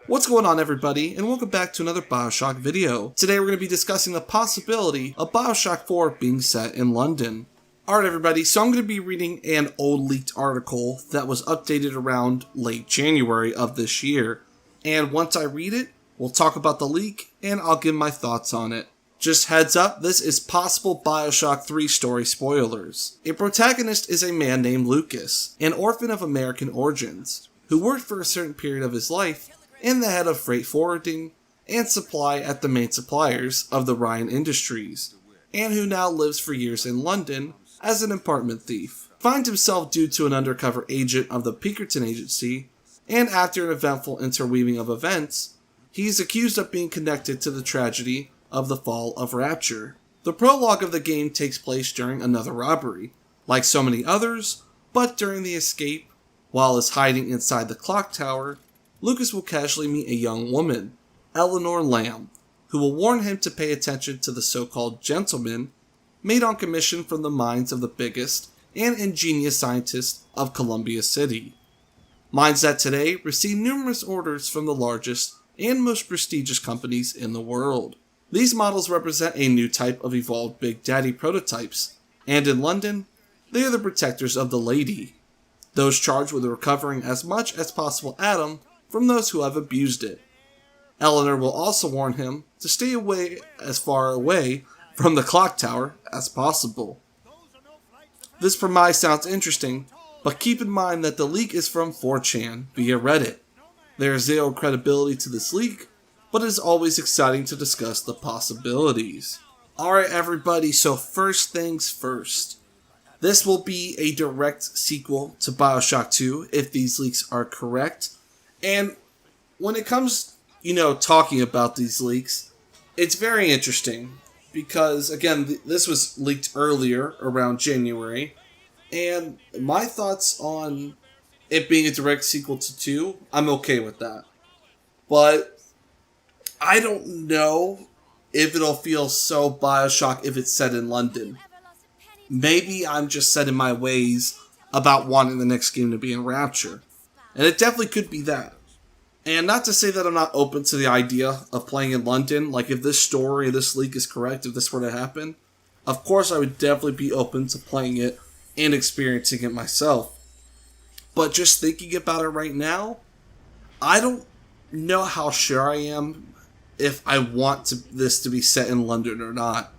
What's going on, everybody, and welcome back to another Bioshock video. Today we're going to be discussing the possibility of Bioshock 4 being set in London. Alright everybody, so I'm going to be reading an old leaked article that was updated around late January of this year. And once I read it, we'll talk about the leak, and I'll give my thoughts on it. Just heads up, this is possible Bioshock 3 story spoilers. A protagonist is a man named Lucas, an orphan of American origins, who worked for a certain period of his life in the head of freight forwarding and supply at the main suppliers of the Ryan Industries, and who now lives for years in London as an apartment thief. Finds himself due to an undercover agent of the Pinkerton Agency, and after an eventful interweaving of events, he's accused of being connected to the tragedy of the fall of Rapture. The prologue of the game takes place during another robbery, like so many others, but during the escape, while is hiding inside the clock tower, Lucas will casually meet a young woman, Eleanor Lamb, who will warn him to pay attention to the so-called gentleman made on commission from the minds of the biggest and ingenious scientists of Columbia City. Minds that today receive numerous orders from the largest and most prestigious companies in the world. These models represent a new type of evolved Big Daddy prototypes, and in London, they are the protectors of the lady, those charged with recovering as much as possible Atom from those who have abused it. Eleanor will also warn him to stay away as far away from the clock tower as possible. This premise sounds interesting, but keep in mind that the leak is from 4chan via Reddit. There is zero credibility to this leak, but it is always exciting to discuss the possibilities. Alright everybody, so first things first. This will be a direct sequel to Bioshock 2 if these leaks are correct. And when it comes, talking about these leaks, it's very interesting because, again, this was leaked earlier around January, and my thoughts on it being a direct sequel to 2, I'm okay with that. But I don't know if it'll feel so Bioshock if it's set in London. Maybe I'm just set in my ways about wanting the next game to be in Rapture. And it definitely could be that. And not to say that I'm not open to the idea of playing in London. Like, if this story, this leak is correct, if this were to happen, of course I would definitely be open to playing it and experiencing it myself. But just thinking about it right now, I don't know how sure I am if I want this to be set in London or not.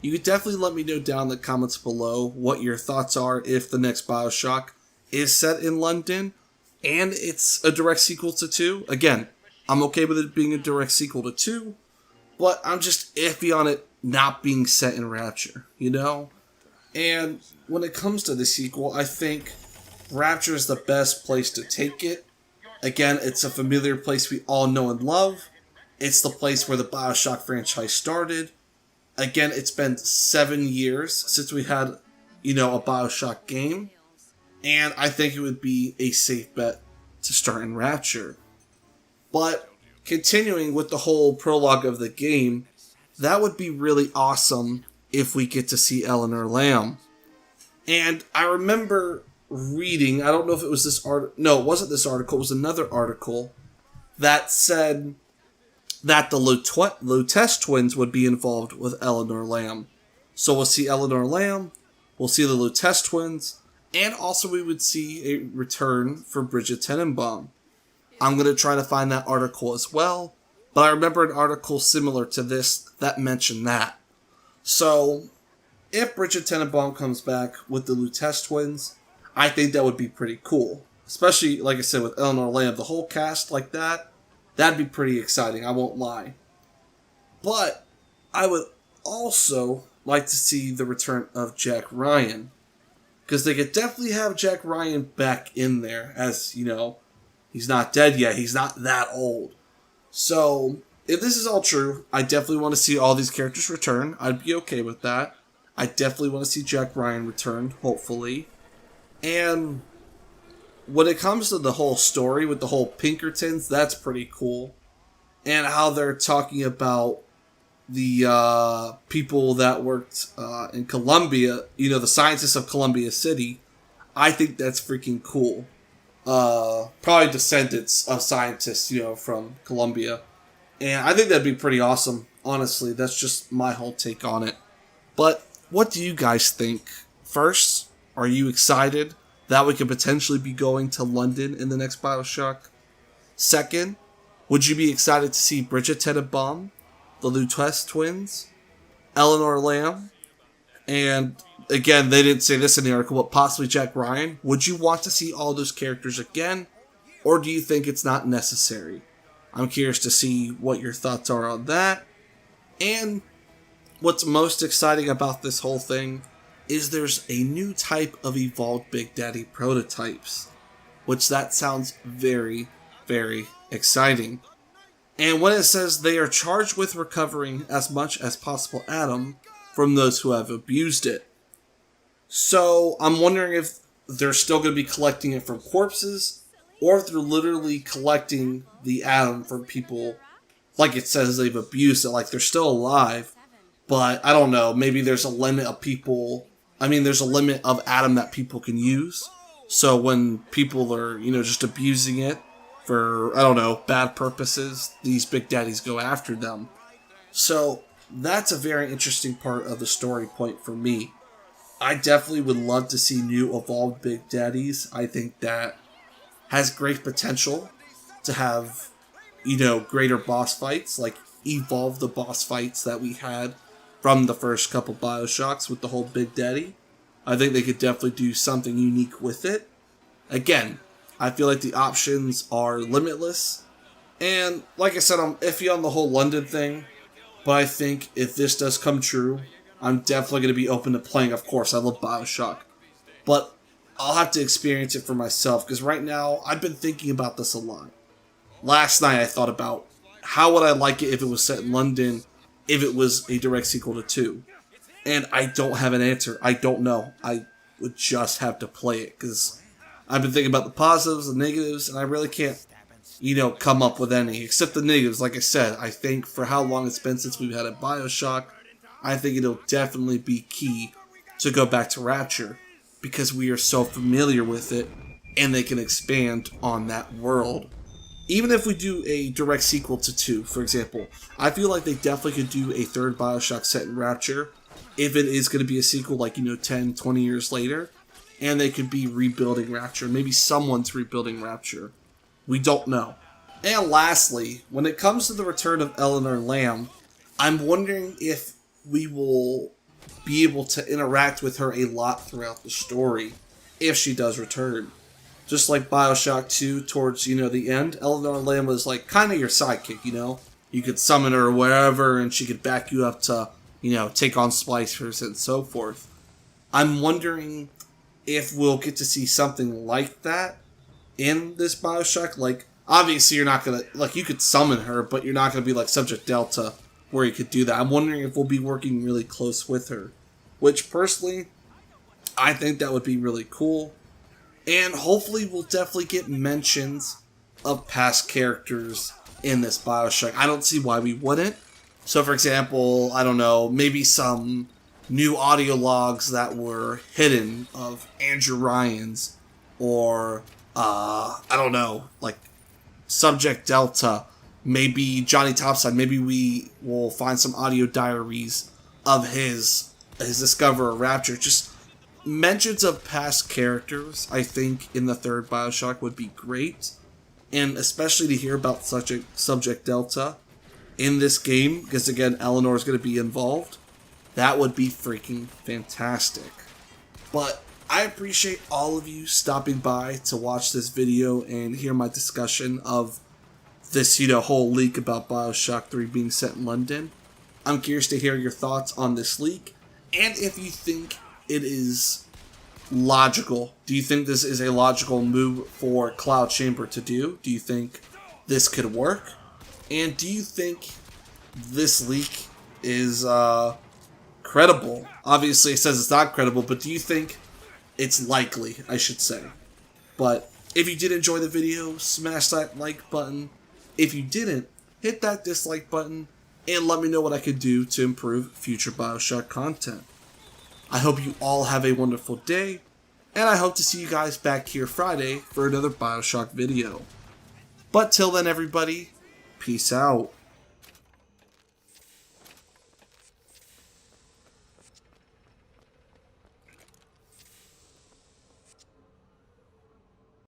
You could definitely let me know down in the comments below what your thoughts are if the next Bioshock is set in London and it's a direct sequel to 2. Again, I'm okay with it being a direct sequel to 2, but I'm just iffy on it not being set in Rapture, And when it comes to the sequel, I think Rapture is the best place to take it. Again, it's a familiar place we all know and love. It's the place where the Bioshock franchise started. Again, it's been 7 years since we had, a Bioshock game. And I think it would be a safe bet to start in Rapture. But continuing with the whole prologue of the game, that would be really awesome if we get to see Eleanor Lamb. And I remember reading, I don't know if it was this article, no, it wasn't this article, it was another article that said that the Lutece twins would be involved with Eleanor Lamb. So we'll see Eleanor Lamb, we'll see the Lutece twins, and also we would see a return for Bridget Tenenbaum. I'm going to try to find that article as well, but I remember an article similar to this that mentioned that. So, if Bridget Tenenbaum comes back with the Lutece twins, I think that would be pretty cool. Especially, like I said, with Eleanor Lamb, the whole cast like that, that'd be pretty exciting, I won't lie. But I would also like to see the return of Jack Ryan. Because they could definitely have Jack Ryan back in there, as, he's not dead yet, he's not that old. So, if this is all true, I definitely want to see all these characters return. I'd be okay with that. I definitely want to see Jack Ryan return, hopefully. And when it comes to the whole story with the whole Pinkertons, that's pretty cool. And how they're talking about the people that worked in Columbia, the scientists of Columbia City. I think that's freaking cool. probably descendants of scientists, from Colombia. And I think that'd be pretty awesome, honestly. That's just my whole take on it. But what do you guys think? First, are you excited that we could potentially be going to London in the next Bioshock? Second, would you be excited to see Bridget Tenenbaum, the Lutece twins, Eleanor Lamb, and again, they didn't say this in the article, but possibly Jack Ryan? Would you want to see all those characters again, or do you think it's not necessary? I'm curious to see what your thoughts are on that. And what's most exciting about this whole thing is there's a new type of evolved Big Daddy prototypes, which that sounds very, very exciting. And when it says they are charged with recovering as much as possible Adam from those who have abused it. So I'm wondering if they're still going to be collecting it from corpses, or if they're literally collecting the Adam from people, like it says they've abused it, like they're still alive. But I don't know, maybe there's a limit of people, there's a limit of Adam that people can use. So when people are, just abusing it for, bad purposes, these Big Daddies go after them. So that's a very interesting part of the story point for me. I definitely would love to see new evolved Big Daddies. I think that has great potential to have, greater boss fights, like evolve the boss fights that we had from the first couple Bioshocks with the whole Big Daddy. I think they could definitely do something unique with it. Again, I feel like the options are limitless. And like I said, I'm iffy on the whole London thing. But I think if this does come true, I'm definitely going to be open to playing. Of course, I love Bioshock. But I'll have to experience it for myself, because right now, I've been thinking about this a lot. Last night I thought about how would I like it if it was set in London, if it was a direct sequel to 2. And I don't have an answer. I don't know. I would just have to play it, because I've been thinking about the positives and negatives, and I really can't, come up with any, except the negatives. Like I said, I think for how long it's been since we've had a Bioshock, I think it'll definitely be key to go back to Rapture, because we are so familiar with it, and they can expand on that world. Even if we do a direct sequel to 2, for example, I feel like they definitely could do a third Bioshock set in Rapture, if it is going to be a sequel, like, 10, 20 years later, and they could be rebuilding Rapture. Maybe someone's rebuilding Rapture. We don't know. And lastly, when it comes to the return of Eleanor Lamb, I'm wondering if we will be able to interact with her a lot throughout the story if she does return. Just like Bioshock 2 towards, the end, Eleanor Lamb was like kind of your sidekick, You could summon her wherever and she could back you up to, take on splicers and so forth. I'm wondering if we'll get to see something like that in this Bioshock. Like, obviously you're not going to, you could summon her, but you're not going to be like Subject Delta where you could do that. I'm wondering if we'll be working really close with her, which personally, I think that would be really cool. And hopefully we'll definitely get mentions of past characters in this Bioshock. I don't see why we wouldn't. So for example, I don't know, maybe some new audio logs that were hidden of Andrew Ryan's, or, I don't know, like Subject Delta, maybe Johnny Topside, maybe we will find some audio diaries of his Discover Rapture. Just mentions of past characters, I think, in the third Bioshock would be great. And especially to hear about Subject Delta in this game, because again, Eleanor is going to be involved. That would be freaking fantastic. But I appreciate all of you stopping by to watch this video and hear my discussion of this, whole leak about Bioshock 3 being set in London. I'm curious to hear your thoughts on this leak, and if you think it is logical. Do you think this is a logical move for Cloud Chamber to do? Do you think this could work? And do you think this leak is credible? Obviously it says it's not credible, but do you think it's likely, I should say? But if you did enjoy the video, smash that like button. If you didn't, hit that dislike button and let me know what I could do to improve future Bioshock content. I hope you all have a wonderful day, and I hope to see you guys back here Friday for another Bioshock video. But till then everybody, peace out.